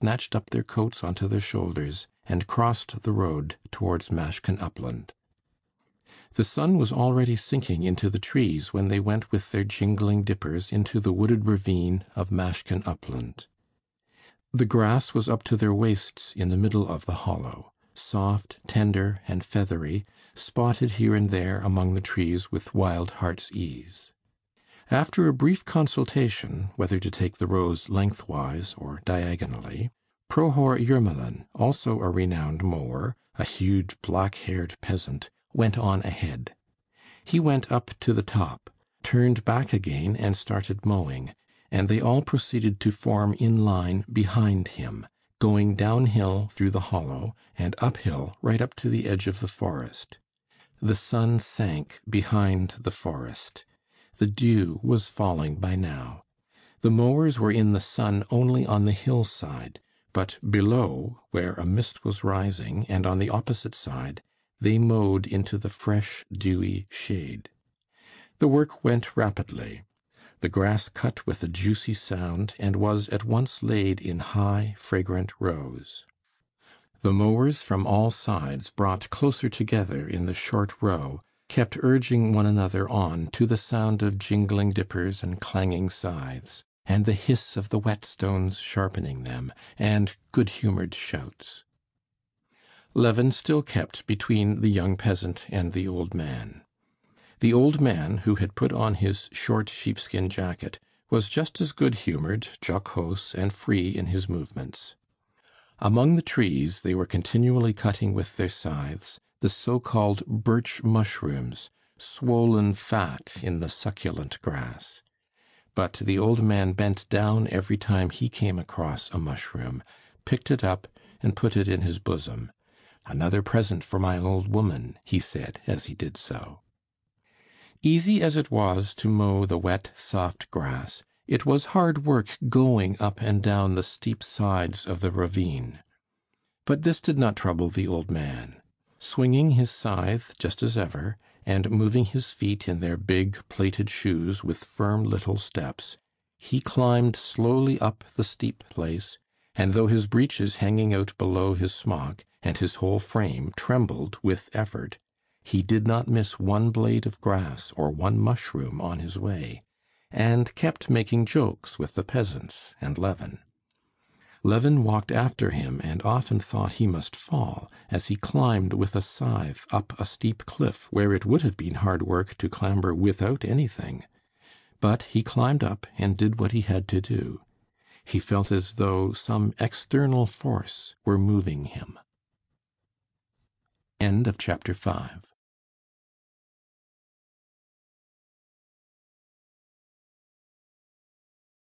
snatched up their coats onto their shoulders, and crossed the road towards Mashkin Upland. The sun was already sinking into the trees when they went with their jingling dippers into the wooded ravine of Mashkin Upland. The grass was up to their waists in the middle of the hollow, soft, tender, and feathery, spotted here and there among the trees with wild heart's ease. After a brief consultation whether to take the rows lengthwise or diagonally, Prohor Yermolin, also a renowned mower, a huge black-haired peasant, went on ahead. He went up to the top, turned back again and started mowing, and they all proceeded to form in line behind him, going downhill through the hollow and uphill right up to the edge of the forest. The sun sank behind the forest. The dew was falling by now. The mowers were in the sun only on the hillside, but below, where a mist was rising, and on the opposite side, they mowed into the fresh, dewy shade. The work went rapidly. The grass cut with a juicy sound, and was at once laid in high, fragrant rows. The mowers from all sides, brought closer together in the short row, kept urging one another on to the sound of jingling dippers and clanging scythes, and the hiss of the whetstones sharpening them, and good-humored shouts. Levin still kept between the young peasant and the old man. The old man, who had put on his short sheepskin jacket, was just as good-humored, jocose, and free in his movements. Among the trees they were continually cutting with their scythes the so-called birch mushrooms, swollen fat in the succulent grass. But the old man bent down every time he came across a mushroom, picked it up, and put it in his bosom. "Another present for my old woman," he said as he did so. Easy as it was to mow the wet, soft grass, it was hard work going up and down the steep sides of the ravine. But this did not trouble the old man. Swinging his scythe just as ever, and moving his feet in their big plated shoes with firm little steps, he climbed slowly up the steep place, and though his breeches hanging out below his smock, and his whole frame trembled with effort, he did not miss one blade of grass or one mushroom on his way, and kept making jokes with the peasants and Levin. Levin walked after him and often thought he must fall, as he climbed with a scythe up a steep cliff where it would have been hard work to clamber without anything. But he climbed up and did what he had to do. He felt as though some external force were moving him. End of chapter 5.